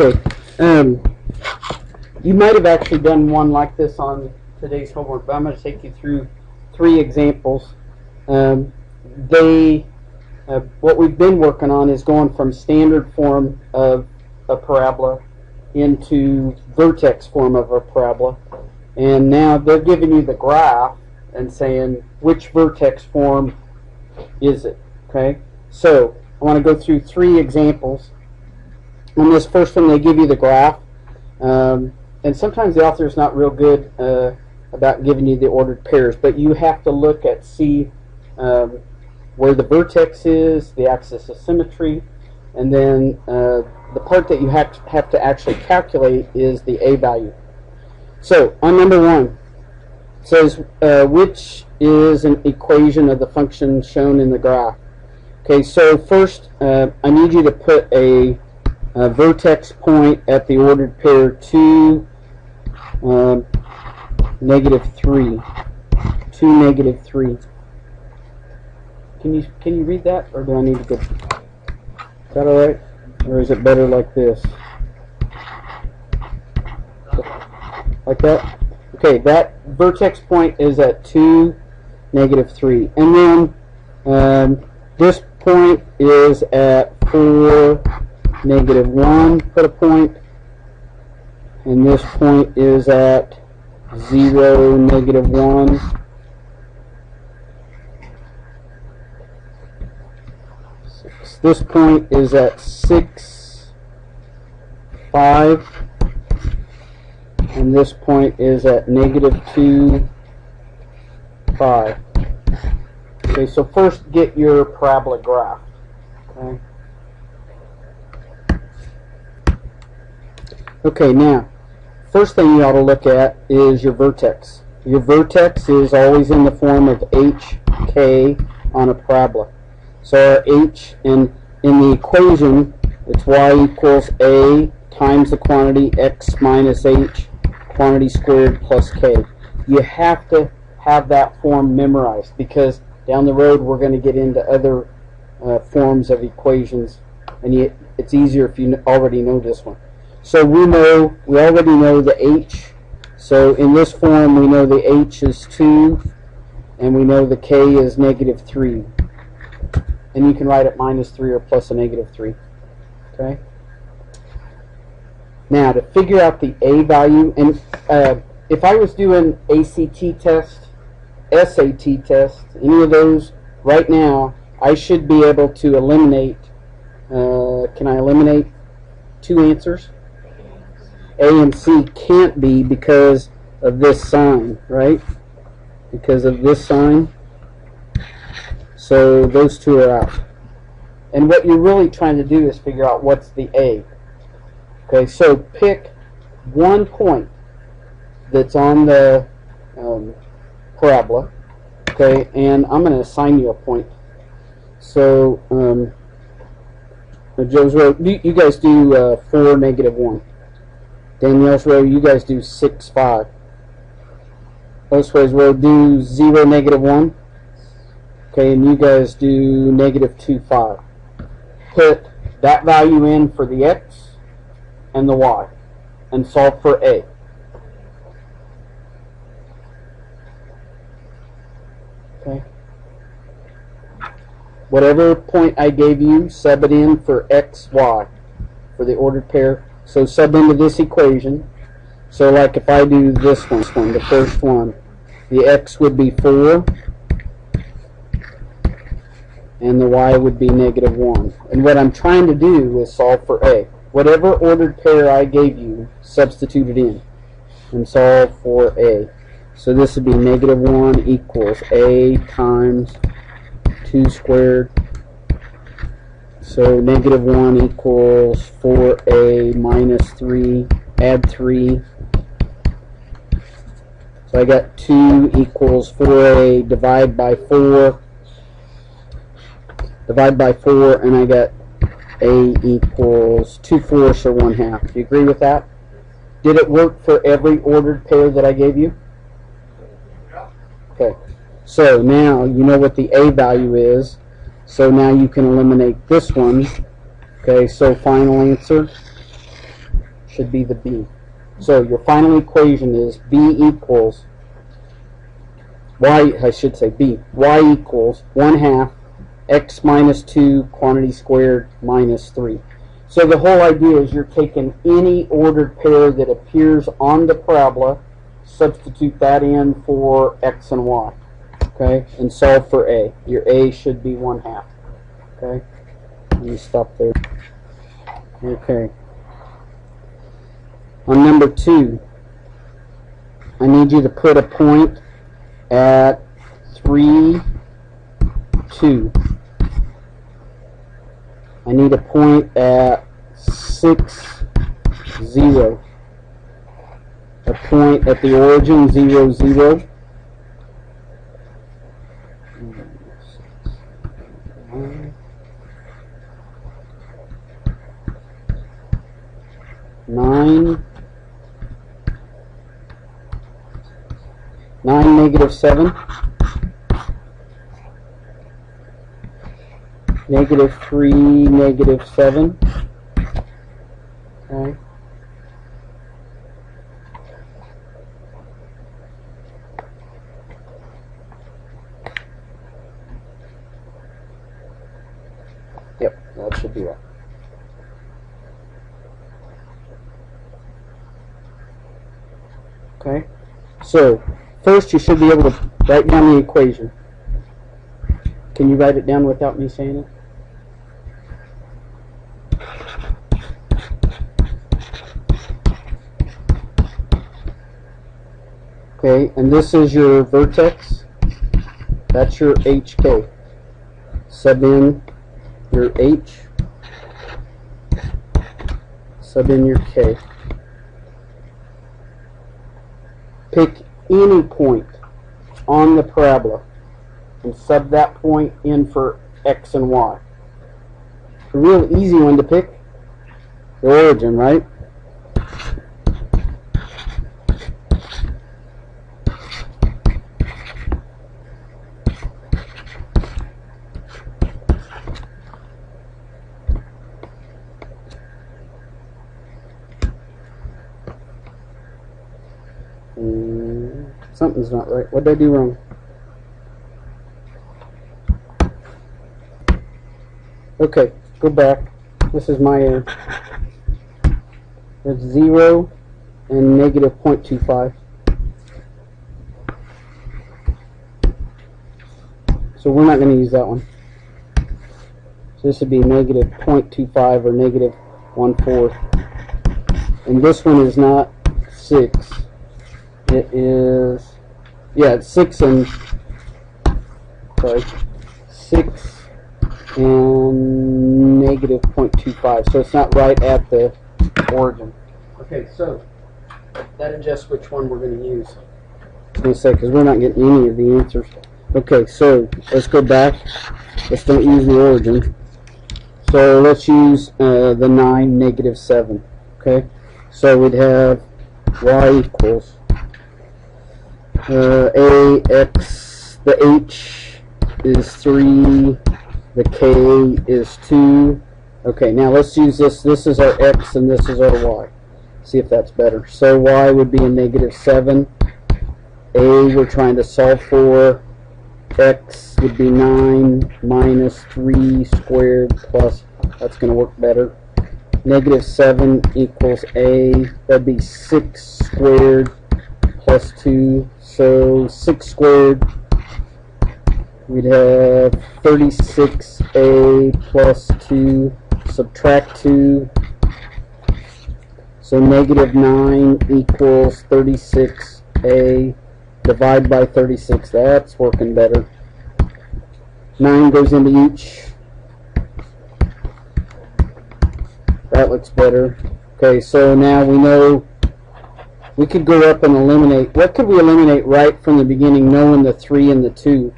Okay. You might have actually done one like this on today's homework, but I'm going to take you through 3 examples. What we've been working on is going from standard form of a parabola into vertex form of a parabola. And now they're giving you the graph and saying which vertex form is it. Okay? So I want to go through 3 examples. On this first one, they give you the graph. And sometimes the author is not real good about giving you the ordered pairs, but you have to look at, see where the vertex is, the axis of symmetry, and then the part that you have to actually calculate is the A value. So on number 1, it says which is an equation of the function shown in the graph. Okay, so first I need you to put a vertex point at the ordered pair 2, -3. 2, -3. Can you read that, or do I need to go? Is that all right, or is it better like this? Like that? Okay, that vertex point is at 2, -3, and then this point is at 4, -1. Put a point, and this point is at 0, -1. This point is at 6, 5, and this point is at -2, 5. Okay, so first get your parabola graph. Okay. Okay, now, first thing you ought to look at is your vertex. Your vertex is always in the form of hk on a parabola. So our h, in the equation, it's y equals a times the quantity x minus h, quantity squared plus k. You have to have that form memorized, because down the road we're going to get into other forms of equations, and it's easier if you already know this one. So we already know the h. So in this form we know the h is 2, and we know the k is -3. And you can write it -3 or plus a -3. Okay? Now to figure out the A value, and if I was doing ACT test, SAT test, any of those right now, I should be able to eliminate, can I eliminate 2 answers? A and C can't be because of this sign, right? Because of this sign. So those 2 are out. And what you're really trying to do is figure out what's the A. Okay, so pick one point that's on the parabola. Okay, and I'm going to assign you a point. So, Joe's row, you guys do 4, -1. Danielle's row, you guys do 6, 5. Osway's row, do 0, -1. Okay, and you guys do -2, 5. Put that value in for the x and the y, and solve for A. Okay. Whatever point I gave you, sub it in for x, y, for the ordered pair. So sub into this equation. So like if I do this one, the first one, the x would be 4, and the y would be -1. And what I'm trying to do is solve for A. Whatever ordered pair I gave you, substitute it in and solve for A. So this would be -1 equals A times 2 squared. So -1 equals 4A minus 3, add 3. So I got 2 equals 4A, divide by 4. Divide by 4, and I got A equals 2/4 or 1/2. Do you agree with that? Did it work for every ordered pair that I gave you? Okay. So now you know what the A value is. So now you can eliminate this one. Okay, so final answer should be the b. So your final equation is b equals y, I should say b, y equals 1/2 x minus 2 quantity squared minus 3. So the whole idea is you're taking any ordered pair that appears on the parabola, substitute that in for x and y, okay, and solve for a. Your a should be 1/2, okay. Let me stop there. Okay. On number 2, I need you to put a point at 3, 2. I need a point at 6, 0. A point at the origin, 0, 0. 9, 9, -7. -3, -7. Okay. Yep, that should be right. Okay. So, first you should be able to write down the equation. Can you write it down without me saying it? Okay, and this is your vertex. That's your HK. Sub in your H. Sub in your K. Pick any point on the parabola and sub that point in for x and y. A real easy one to pick, the origin, right? Something's not right. What did I do wrong? Okay, go back. This is my error. It's 0 and -0.25. So we're not going to use that one. So this would be -0.25 or -1/4. And this one is not 6. It is, yeah, it's 6 and 6 and -0.25. So it's not right at the origin. Okay, so that adjusts which one we're going to use. I was going to say, because we're not getting any of the answers. Okay, so let's go back. Let's don't use the origin. So let's use the 9, -7. Okay, so we'd have y equals ax, the h is 3, the k is 2. Okay, now let's use this. This is our x and this is our y. See if that's better. So y would be a -7. A we're trying to solve for. X would be 9 minus 3 squared plus, that's going to work better. -7 equals a, that'd be 6 squared plus 2. So 6 squared, we'd have 36a plus 2, subtract 2. So -9 equals 36a. Divide by 36. That's working better. 9 goes into each. That looks better. Okay, so now we know we could go up and eliminate. What could we eliminate right from the beginning, knowing the 3 and the 2?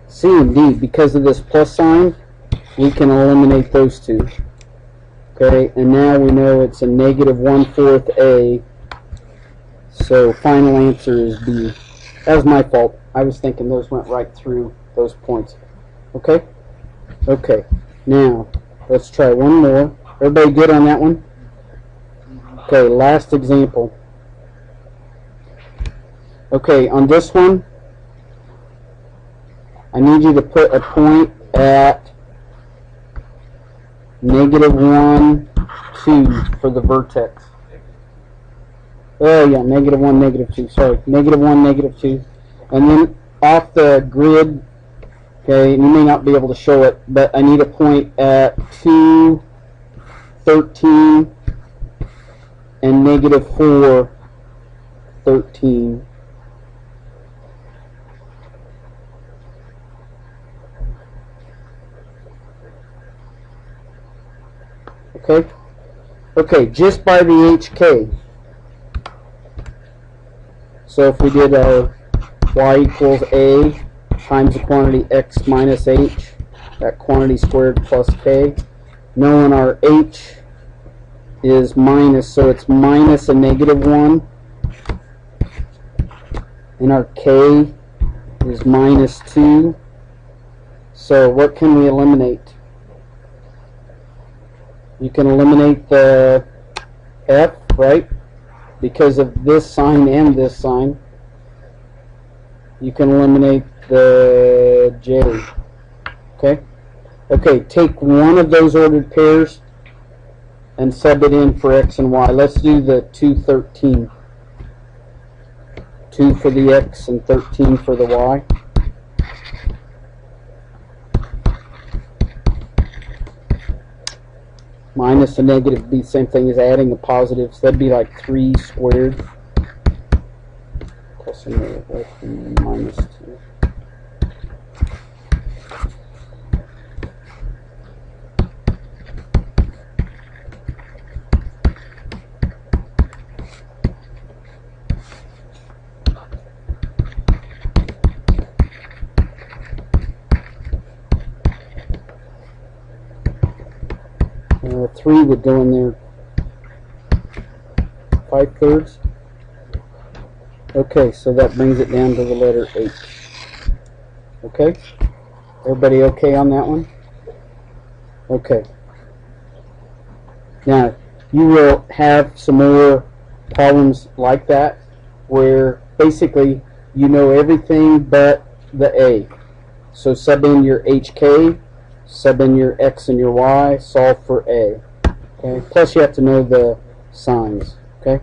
C and D. Because of this plus sign, we can eliminate those two. Okay, and now we know it's a -1/4 a. So final answer is B. That was my fault. I was thinking those went right through those points. Okay? Okay. Now, Let's try one more. Everybody good on that one? Okay, last example. Okay, on this one, I need you to put a point at -1, 2 for the vertex. Oh yeah, -1, -2. Sorry, -1, -2. And then off the grid, okay, you may not be able to show it, but I need a point at 2, 13, and -4, 13. Okay? Okay, just by the HK. So if we did our y equals a times the quantity x minus h, that quantity squared plus k, knowing our h is minus, so it's minus a -1, and our k is -2. So what can we eliminate? You can eliminate the f, right? Because of this sign and this sign. You can eliminate the j. Okay? Okay, take one of those ordered pairs and sub it in for x and y. Let's do the 2, 13. 2 for the x and 13 for the y. Minus a negative would be the same thing as adding a positive, so that'd be like 3 squared. Plus a negative, minus 2. Three would go in there 5/3. Okay, so that brings it down to the letter H. Okay? Everybody okay on that one? Okay. Now, you will have some more problems like that where basically you know everything but the A. So sub in your HK, sub in your X and your Y, solve for A. Okay? Plus you have to know the signs. Okay?